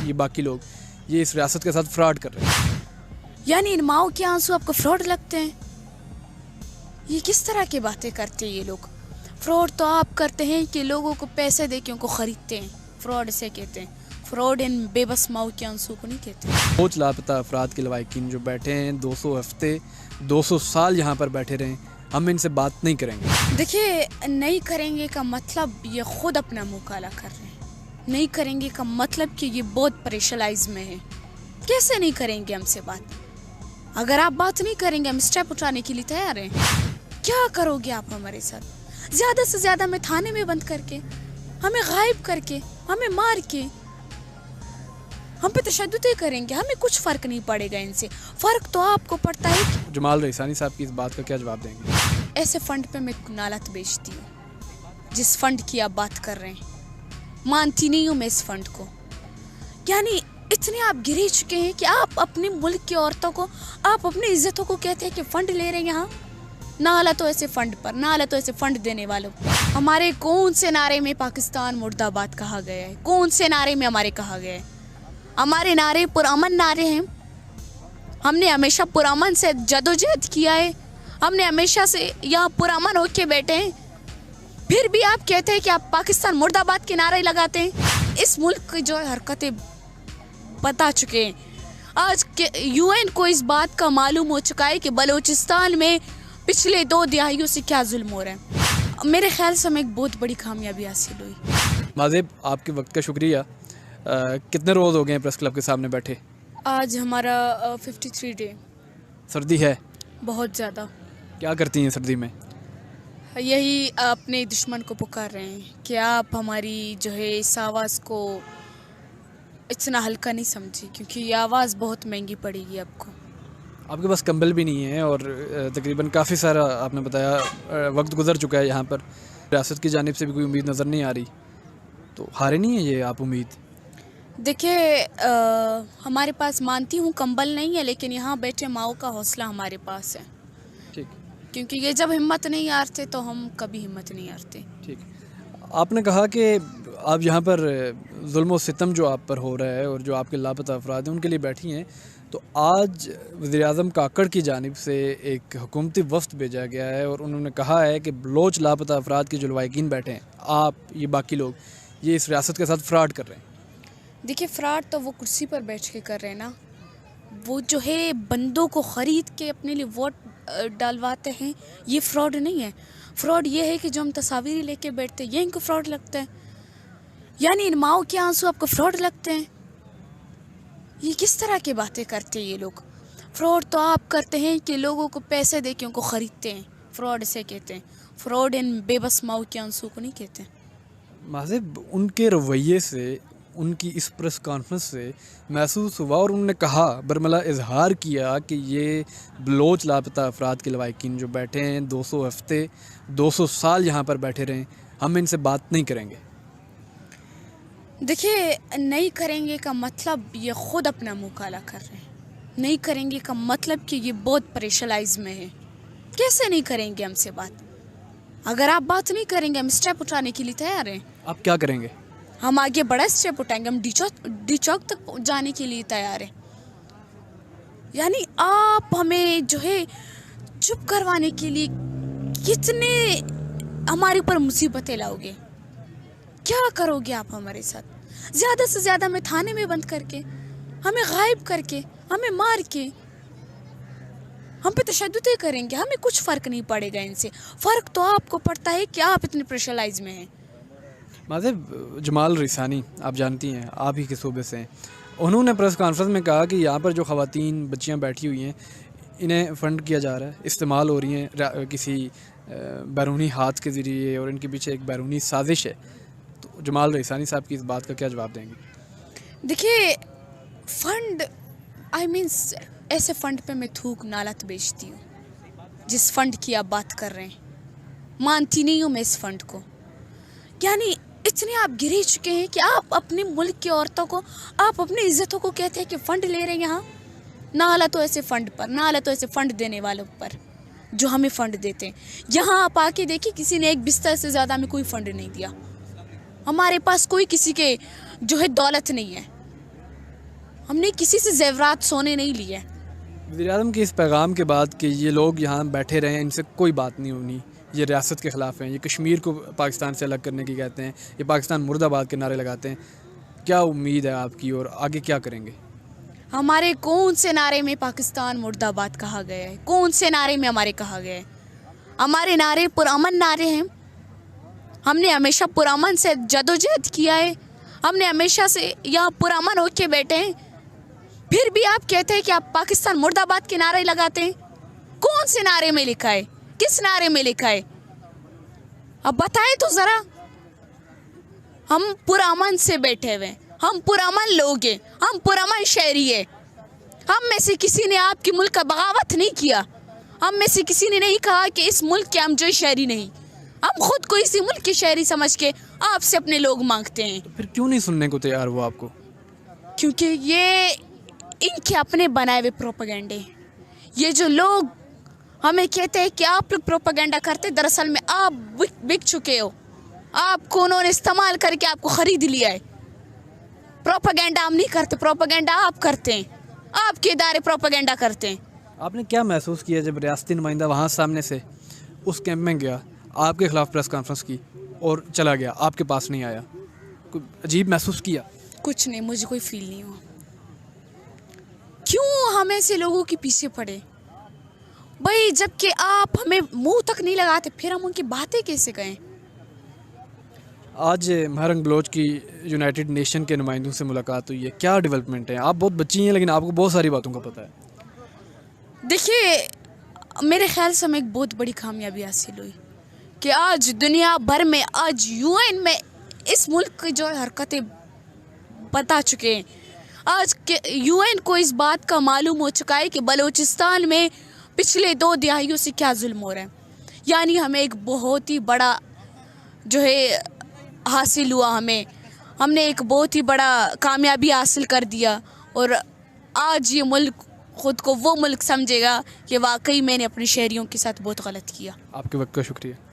ये बाकी लोग ये इस रियासत के साथ फ्रॉड कर रहे हैं। यानी इन माओ के आंसू आपको फ्रॉड लगते हैं? ये किस तरह की बातें करते हैं ये लोग? फ्रॉड तो आप करते हैं कि लोगों को पैसे दे के उनको खरीदते हैं, फ्रॉड इसे कहते हैं। फ्रॉड इन बेबस माओ के आंसू को नहीं कहते। कुछ लापता अफराद के लवाकिन जो बैठे हैं 200 हफ्ते 200 साल यहाँ पर बैठे रहे, हम इनसे बात नहीं करेंगे। देखिए, नहीं करेंगे का मतलब ये खुद अपना मुँह काला कर रहे हैं। नहीं करेंगे का मतलब कि ये बहुत प्रेशराइज में है। कैसे नहीं करेंगे हमसे बात? अगर आप बात नहीं करेंगे, हम स्टेप उठाने के लिए तैयार हैं। क्या करोगे आप हमारे साथ? ज्यादा से ज्यादा हमें थाने में बंद करके, हमें गायब करके, हमें मार के, हम पे तशद्दुद करेंगे, हमें कुछ फर्क नहीं पड़ेगा इनसे। फर्क तो आपको पड़ता है। जमाल रईसानी साहब की इस बात का क्या जवाब देंगे? ऐसे फंड पे मैं नालत बेचती हूँ, जिस फंड की आप बात कर रहे हैं। मानती नहीं हूँ मैं इस फंड को। यानी इतने आप गिरे चुके हैं कि आप अपने मुल्क की औरतों को, आप अपनी इज्जतों को कहते हैं कि फंड ले रहे हैं यहाँ। नाला तो ऐसे फंड पर, नाला तो ऐसे फंड देने वालों पर। हमारे कौन से नारे में पाकिस्तान मुर्दाबाद कहा गया है? कौन से नारे में हमारे कहा गया है? हमारे नारे पुरअमन नारे हैं। हमने हमेशा पुरअमन से जदोजहद किया है। हमने हमेशा से यहाँ पुरअमन होके बैठे हैं। फिर भी आप कहते हैं कि आप पाकिस्तान मुर्दाबाद के नारे लगाते हैं। इस मुल्क की जो हरकतें बता चुके हैं। आज के यूएन को इस बात का मालूम हो चुका है कि बलूचिस्तान में पिछले 2 दिहाइयों से क्या जुल्म हो रहा है। मेरे ख्याल से हमें एक बहुत बड़ी कामयाबी हासिल हुई। माज़ेब, आपके वक्त का शुक्रिया। कितने रोज़ हो गए हैं प्रेस क्लब के सामने बैठे? आज हमारा 53 डे। सर्दी है बहुत ज़्यादा। क्या करती हैं सर्दी में? यही अपने दुश्मन को पुकार रहे हैं कि आप हमारी जो है इस आवाज़ को इतना हल्का नहीं समझिए, क्योंकि ये आवाज़ बहुत महंगी पड़ेगी आपको। आपके पास कंबल भी नहीं है और तकरीबन काफ़ी सारा आपने बताया वक्त गुजर चुका है यहाँ पर। रियासत की जानिब से भी कोई उम्मीद नज़र नहीं आ रही, तो हारे नहीं है ये आप उम्मीद? देखिए, हमारे पास, मानती हूँ कंबल नहीं है, लेकिन यहाँ बैठे माओ का हौसला हमारे पास है। ठीक। क्योंकि ये जब हिम्मत नहीं हारते तो हम कभी हिम्मत नहीं हारते। ठीक। आपने कहा कि आप यहाँ पर जुल्म व सितम जो आप पर हो रहा है और जो आपके लापता अफराद हैं उनके लिए बैठी हैं, तो आज वज़ीर-ए-आज़म काकड़ की जानिब से एक हुकूमती वफ़द भेजा गया है और उन्होंने कहा है कि बलोच लापता अफराद के जो लवाकिन बैठे हैं, आप ये बाकी लोग ये इस रियासत के साथ फ्रॉड कर रहे हैं। देखिए, फ्रॉड तो वो कुर्सी पर बैठ के कर रहे हैं ना। वो जो है बंदों को ख़रीद के अपने लिए वोट डालवाते हैं, ये फ्रॉड नहीं है। फ्रॉड ये है कि जो हम तस्वीर लेके बैठते हैं, ये इनको फ्रॉड लगता है। यानी इन माओ के आंसू आपको फ्रॉड लगते हैं? ये किस तरह की बातें करते हैं ये लोग? फ्रॉड तो आप करते हैं कि लोगों को पैसे दे के उनको ख़रीदते हैं, फ्रॉड इसे कहते हैं। फ्रॉड इन बेबस माओ के आंसू को नहीं कहते। माज़ेब, उनके रवैये से, उनकी इस प्रेस कॉन्फ्रेंस से महसूस हुआ और उन्होंने कहा, बरमला इजहार किया कि ये बलोच लापता अफराद के लवाकिन जो बैठे हैं 200 हफ्ते 200 साल यहाँ पर बैठे रहे, हम इनसे बात नहीं करेंगे। देखिए, नहीं करेंगे का मतलब ये खुद अपना मुँह काला कर रहे हैं। नहीं करेंगे का मतलब कि ये बहुत प्रेशराइज में है। कैसे नहीं करेंगे हमसे बात? अगर आप बात नहीं करेंगे, हम स्टेप उठाने के लिए तैयार हैं। आप क्या करेंगे? हम आगे बड़ा स्टेप उठाएंगे। हम डी चौक तक जाने के लिए तैयार हैं। यानी आप हमें जो है चुप करवाने के लिए कितने हमारे ऊपर मुसीबतें लाओगे? क्या करोगे आप हमारे साथ? ज़्यादा से ज़्यादा हमें थाने में बंद करके, हमें गायब करके, हमें मार के, हम पे तशद्दुद करेंगे, हमें कुछ फ़र्क नहीं पड़ेगा इनसे। फ़र्क तो आपको पड़ता है कि आप इतने प्रेशराइज में हैं। माज़ेब, जमाल रईसानी आप जानती हैं, आप ही के सूबे से हैं, उन्होंने प्रेस कॉन्फ्रेंस में कहा कि यहाँ पर जो ख़वातीन बच्चियाँ बैठी हुई हैं, इन्हें फ़ंड किया जा रहा है, इस्तेमाल हो रही हैं किसी बैरूनी हाथ के ज़रिए और इनके पीछे एक बैरूनी साजिश है। तो जमाल रईसानी साहब की इस बात का क्या जवाब देंगे? देखिए, फ़ंड, आई मीन्स ऐसे फ़ंड पे मैं थूक नालत बेचती हूँ, जिस फ़ंड की आप बात कर रहे हैं। मानती नहीं हूँ मैं इस फ़ंड को। यानी इतने आप गिरे चुके हैं कि आप अपने मुल्क की औरतों को, आप अपनी इज्जतों को कहते हैं कि फ़ंड ले रहे हैं यहाँ। नाला तो ऐसे फ़ंड पर, नाला तो ऐसे फ़ंड देने वालों पर जो हमें फ़ंड देते हैं। यहाँ आप आके देखिए, किसी ने एक बिस्तर से ज़्यादा हमें कोई फ़ंड नहीं दिया। हमारे पास कोई किसी के जो है दौलत नहीं है। हमने किसी से जेवरात सोने नहीं लिए। वज़ीर-ए-आज़म के इस पैगाम के बाद कि ये लोग यहाँ बैठे रहें, इनसे कोई बात नहीं होनी, ये रियासत के ख़िलाफ़ हैं, ये कश्मीर को पाकिस्तान से अलग करने की कहते हैं, ये पाकिस्तान मुर्दाबाद के नारे लगाते हैं, क्या उम्मीद है आपकी और आगे क्या करेंगे? हमारे कौन से नारे में पाकिस्तान मुर्दाबाद कहा गया है? कौन से नारे में हमारे कहा गया है? हमारे नारे पुरअमन नारे हैं। हमने हमेशा पुरअमन से जदोजहद किया है, हमने हमेशा से यहाँ पुरअमन होके बैठे हैं, फिर भी आप कहते हैं कि आप पाकिस्तान मुर्दाबाद के नारे लगाते हैं। कौन से नारे में लिखा है? किस नारे में लिखा है? अब बताएं तो ज़रा। हम पुरअमन से बैठे हुए हैं, हम पुरअमन लोग हैं, हम पुरअमन शहरी है। हम में से किसी ने आपके मुल्क का बगावत नहीं किया, हम में से किसी ने नहीं कहा कि इस मुल्क के हम जो शहरी नहीं। हम खुद को इसी मुल्क के शहरी समझ के आपसे अपने लोग मांगते हैं। तो फिर क्यों नहीं सुनने को तैयार वो आपको? क्योंकि ये इनके अपने बनाए हुए प्रोपेगेंडे। ये जो लोग हमें कहते हैं कि आप लोग प्रोपेगेंडा करते, दरअसल में आप बिक चुके हो। आपको उन्होंने इस्तेमाल करके आपको ख़रीद लिया है। प्रोपेगेंडा हम नहीं करते, प्रोपेगेंडा आप करते हैं, आपके इदारे प्रोपेगेंडा करते हैं। आपने क्या महसूस किया जब रियासती नुमाइंदा वहाँ सामने से उस कैंप में गया, आपके ख़िलाफ़ प्रेस कॉन्फ्रेंस की और चला गया, आपके पास नहीं आया? कोई अजीब महसूस किया? कुछ नहीं, मुझे कोई फील नहीं हुआ। क्यों हम ऐसे लोगों के पीछे पड़े भाई? जबकि आप हमें मुंह तक नहीं लगाते, फिर हम उनकी बातें कैसे कहें? आज महरंग बलोच की यूनाइटेड नेशन के नुमाइंदों से मुलाकात हुई है, क्या डेवलपमेंट है? आप बहुत बच्ची हैं लेकिन आपको बहुत सारी बातों का पता है। देखिए, मेरे ख्याल से हमें एक बहुत बड़ी कामयाबी हासिल हुई कि आज दुनिया भर में, आज यूएन में इस मुल्क की जो हरकतें बता चुके हैं। आज के यूएन को इस बात का मालूम हो चुका है कि बलूचिस्तान में पिछले 2 दहाइयों से क्या जुल्म हो रहा है। यानी हमें एक बहुत ही बड़ा जो है हासिल हुआ, हमने एक बहुत ही बड़ा कामयाबी हासिल कर दिया। और आज ये मुल्क ख़ुद को वो मुल्क समझेगा कि वाकई मैंने अपने शहरियों के साथ बहुत गलत किया। आपके वक्त का शुक्रिया।